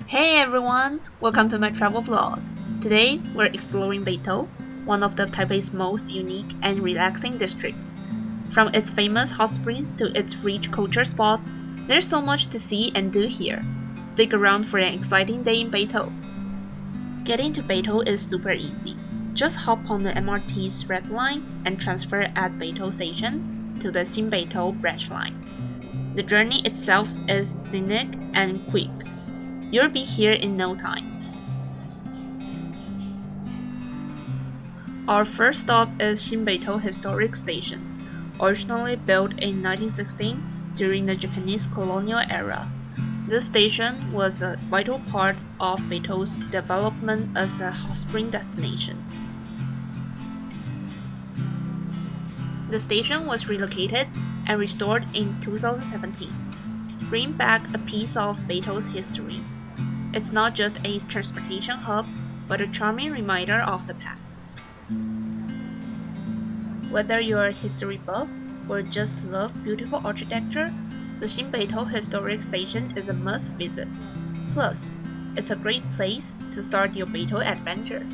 Hey everyone, welcome to my travel vlog. Today we're exploring Beitou, one of the Taipei's most unique and relaxing districts. From its famous hot springs to its rich culture spots, there's so much to see and do here. Stick around for an exciting day in Beitou. Getting to Beitou is super easy. Just hop on the MRT's red line and transfer at Beitou Station to the Xinbeitou branch line. The journey itself is scenic and quick. You'll be here in no time. Our first stop is Xinbeitou Historic Station, originally built in 1916 during the Japanese colonial era. This station was a vital part of Beitou's development as a hot spring destination. The station was relocated and restored in 2017, bringing back a piece of Beitou's history. It's not just a transportation hub, but a charming reminder of the past. Whether you're a history buff or just love beautiful architecture, the Xinbeitou Historic Station is a must visit. Plus, it's a great place to start your Beitou adventure.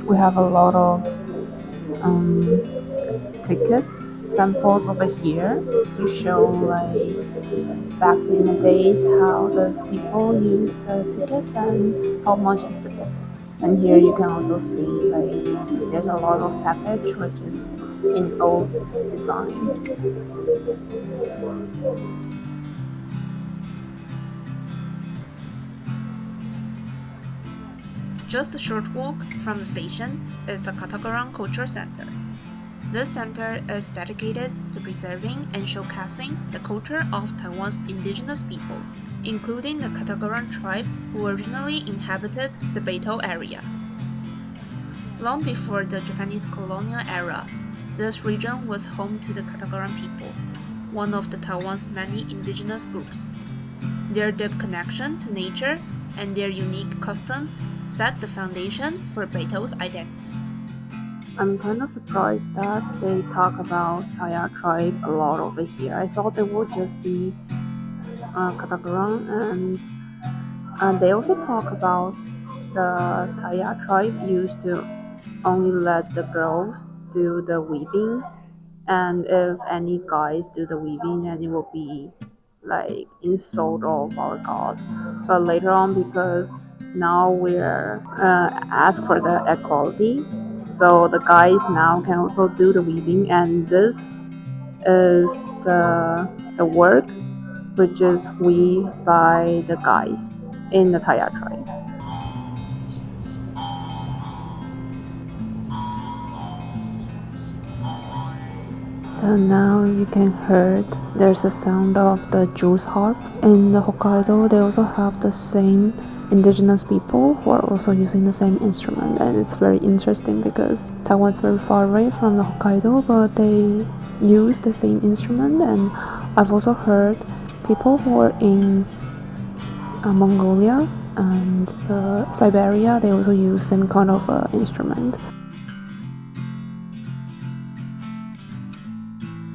We have a lot of tickets samples over here to show back in the days how does people use the tickets and how much is the tickets. And here you can also see there's a lot of package which is in old design. Just a short walk from the station is the Ketagalan Culture Center. This center is dedicated to preserving and showcasing the culture of Taiwan's indigenous peoples, including the Ketagalan tribe who originally inhabited the Beitou area. Long before the Japanese colonial era, this region was home to the Ketagalan people, one of the Taiwan's many indigenous groups. Their deep connection to nature and their unique customs set the foundation for Beitou's identity. I'm kind of surprised that they talk about Taya tribe a lot over here. I thought it would just be Ketagalan, and they also talk about the Taya tribe used to only let the girls do the weaving, and if any guys do the weaving, then it will be insult of our god. But later on, because now we're asked for the equality, so the guys now can also do the weaving, and this is the work which is weaved by the guys in the Taya tribe. So now you can hear there's a sound of the Jews harp. In the Hokkaido, they also have the same indigenous people who are also using the same instrument, and it's very interesting because Taiwan's very far away from the Hokkaido, but they use the same instrument. And I've also heard people who are in Mongolia and Siberia, they also use same kind of instrument.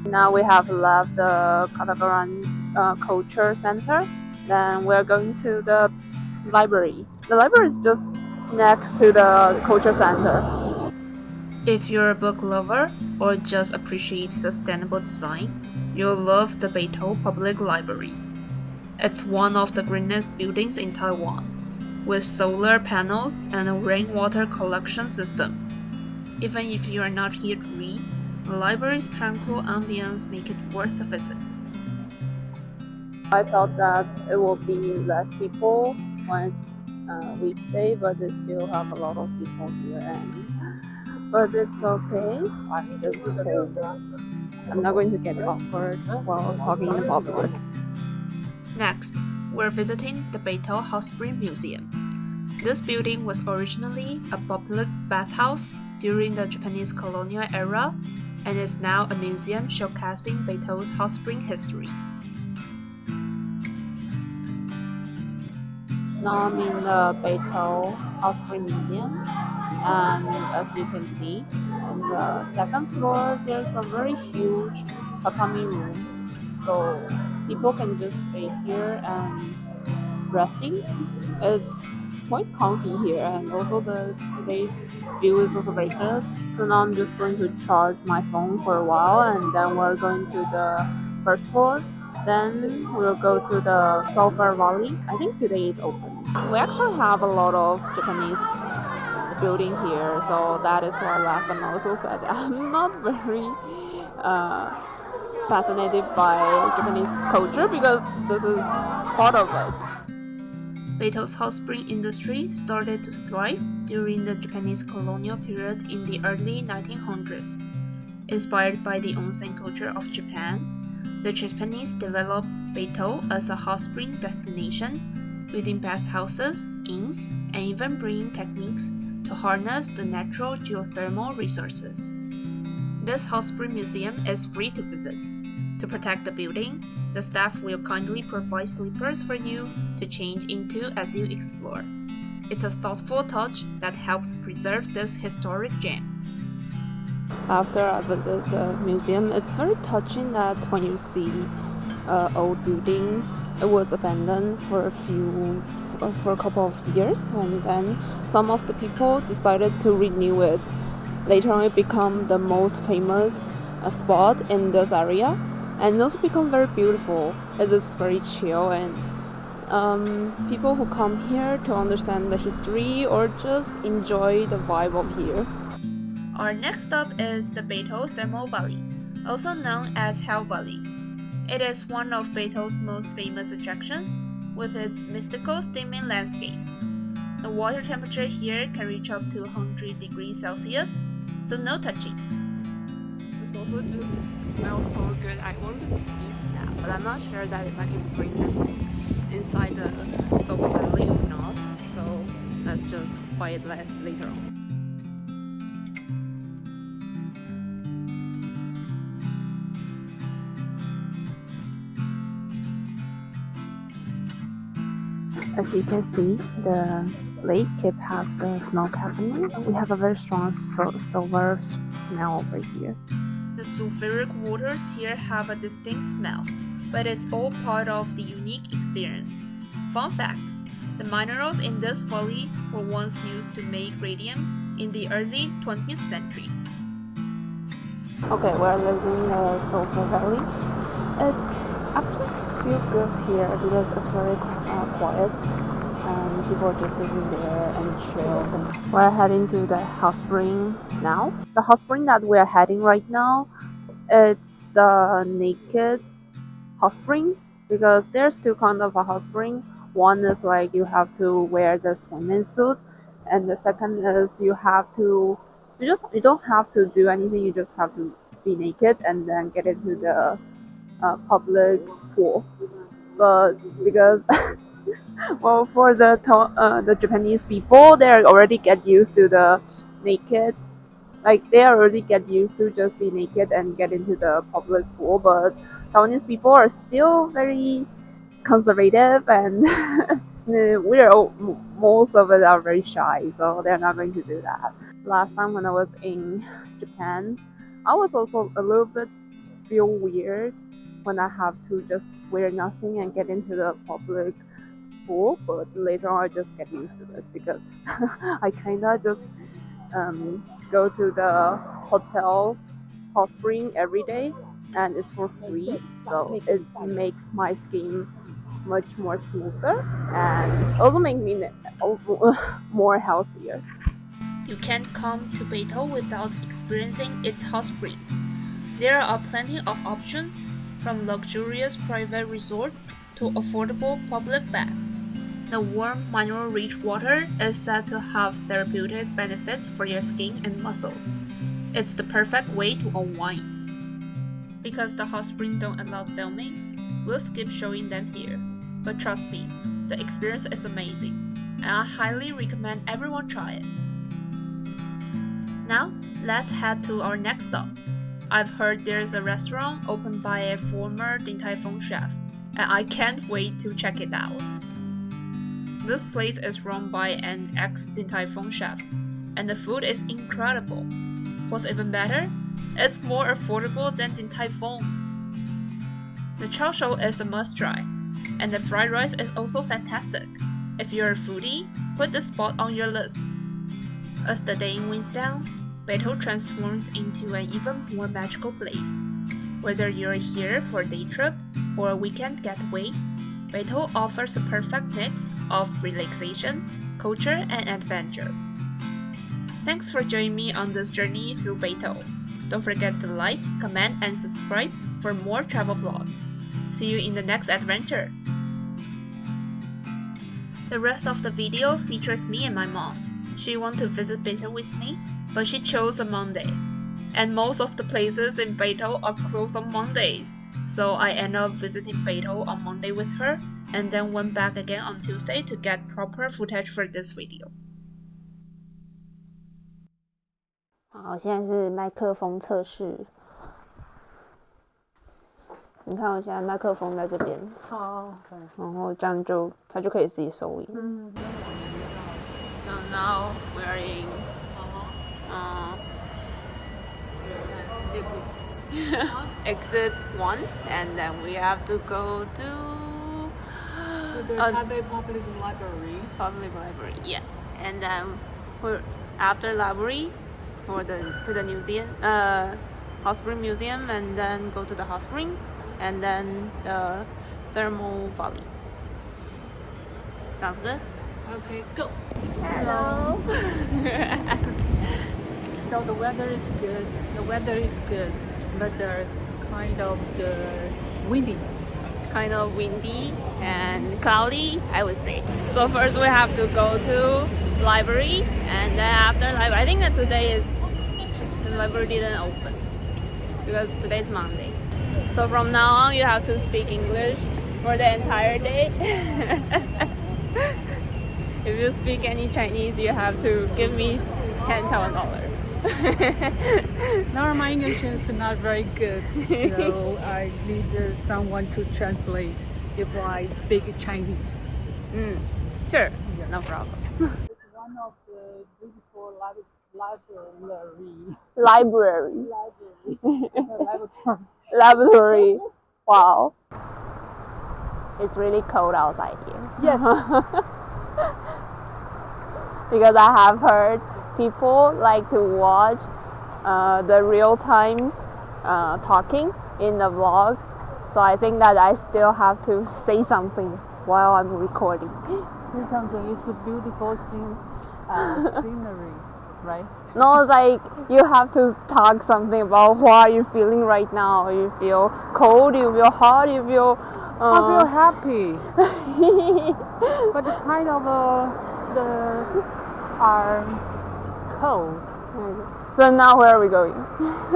Now we have left the Ketagalan Culture Center. Then we're going to the library. The library is just next to the Culture Center. If you're a book lover or just appreciate sustainable design, you'll love the Beitou Public Library. It's one of the greenest buildings in Taiwan, with solar panels and a rainwater collection system. Even if you are not here to read, the library's tranquil ambience make it worth a visit. I thought that it will be less people when it's weekday, but they still have a lot of people here, but it's okay. I'm just cold. I'm not going to get awkward while talking in public. Next, we're visiting the Beitou Hot Spring Museum. This building was originally a public bathhouse during the Japanese colonial era and is now a museum showcasing Beitou's hot spring history. Now I'm in the Beitou Hot Spring Museum, and as you can see, in the second floor there's a very huge tatami room, so people can just stay here and resting. It's quite comfy here, and also today's view is also very good. So now I'm just going to charge my phone for a while, and then we're going to the first floor. Then we'll go to the Sulphur Valley. I think today is open. We actually have a lot of Japanese building here, so that is why last time I also said I'm not very fascinated by Japanese culture because this is part of us. Beitou's hot spring industry started to thrive during the Japanese colonial period in the early 1900s. Inspired by the onsen culture of Japan, the Japanese developed Beitou as a hot spring destination, building bathhouses, inns, and even breeding techniques to harness the natural geothermal resources. This hot spring museum is free to visit. To protect the building, the staff will kindly provide slippers for you to change into as you explore. It's a thoughtful touch that helps preserve this historic gem. After I visit the museum, it's very touching that when you see an old building, it was abandoned for a couple of years, and then some of the people decided to renew it. Later on, it became the most famous spot in this area, and it also become very beautiful. It is very chill, and people who come here to understand the history or just enjoy the vibe of here. Our next stop is the Beitou Thermal Valley, also known as Hell Valley. It is one of Beitou's most famous attractions, with its mystical steaming landscape. The water temperature here can reach up to 100 degrees Celsius, so no touching. This also just smells so good. I want to eat that, but I'm not sure that if I can bring that food inside the Soba Valley or not. So let's just buy it later on. As you can see, the lake have the smoke happening. We have a very strong silver smell over here. The sulfuric waters here have a distinct smell, but it's all part of the unique experience. Fun fact, the minerals in this valley were once used to make radium in the early 20th century. Okay, we're living in the Sulphur Valley. It's actually feels good here because it's very quiet and people are just sitting there and chill. We're heading to the hot spring now. The hot spring that we're heading right now, it's the naked hot spring because there's two kinds of a hot spring. One is like you have to wear the swimming suit, and the second is you don't have to do anything. You just have to be naked and then get into the public pool. But because well, for the Japanese people, they already get used to the naked, like they already get used to just be naked and get into the public pool. But Taiwanese people are still very conservative, and most of it are very shy, so they're not going to do that. Last time when I was in Japan, I was also a little bit feel weird when I have to just wear nothing and get into the public pool, but later on I just get used to it because I kinda just go to the hotel hot spring every day and it's for free, so it makes my skin much more smoother and also make me more healthier. You can't come to Beitou without experiencing its hot springs. There are plenty of options, from luxurious private resort to affordable public bath. The warm, mineral-rich water is said to have therapeutic benefits for your skin and muscles. It's the perfect way to unwind. Because the hot spring don't allow filming, we'll skip showing them here. But trust me, the experience is amazing, and I highly recommend everyone try it. Now, let's head to our next stop. I've heard there's a restaurant opened by a former Din Tai Fung chef, and I can't wait to check it out. This place is run by an ex-Din Tai Fung chef, and the food is incredible. What's even better, it's more affordable than Din Tai Fung. The chow shou is a must try. and the fried rice is also fantastic. If you're a foodie, put this spot on your list. As the day winds down, Beitou transforms into an even more magical place. Whether you're here for a day trip or a weekend getaway, Beitou offers a perfect mix of relaxation, culture, and adventure. Thanks for joining me on this journey through Beitou. Don't forget to like, comment, and subscribe for more travel vlogs. See you in the next adventure! The rest of the video features me and my mom. She wanted to visit Beitou with me, but she chose a Monday. And most of the places in Beitou are closed on Mondays, so I ended up visiting Beitou on Monday with her, and then went back again on Tuesday to get proper footage for this video. 好，现在是麦克风测试。你看我现在麦克风在这边，然后这样就它就可以自己收音。So now we're in exit 1, and then we have to go to the Taipei Public Library. Public Library, yeah. And then we're after library to the museum, Hot Spring Museum, and then go to the hot spring, and then the thermal valley. Sounds good? Okay, go. Hello. So the weather is good. The weather is good, but the windy. Kind of windy and cloudy, I would say. So first we have to go to library, and then after library, I think that today the library didn't open because today is Monday. So from now on, you have to speak English for the entire day. If you speak any Chinese, you have to give me $10,000. Now my English is not very good, so I need someone to translate if I speak Chinese. Sure, no problem. It's one of the beautiful Laboratory. Wow. It's really cold outside here. Yes. Because I have heard people like to watch the real-time talking in the vlog, so I think that I still have to say something while I'm recording. It's a beautiful scenery, right? No, like you have to talk something about what you're feeling right now. You feel cold, you feel hot, you feel... I feel happy. But the kind of are cold. So now where are we going?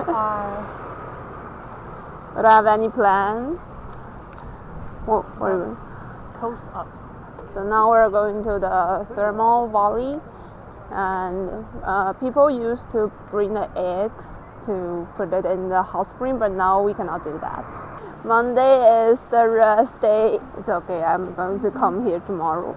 Are Do you have any plan? Where are we going? coast up. So now we're going to the thermal valley, and people used to bring the eggs to put it in the hot spring, but now we cannot do that. Monday is the rest day. It's okay, I'm going to come here tomorrow.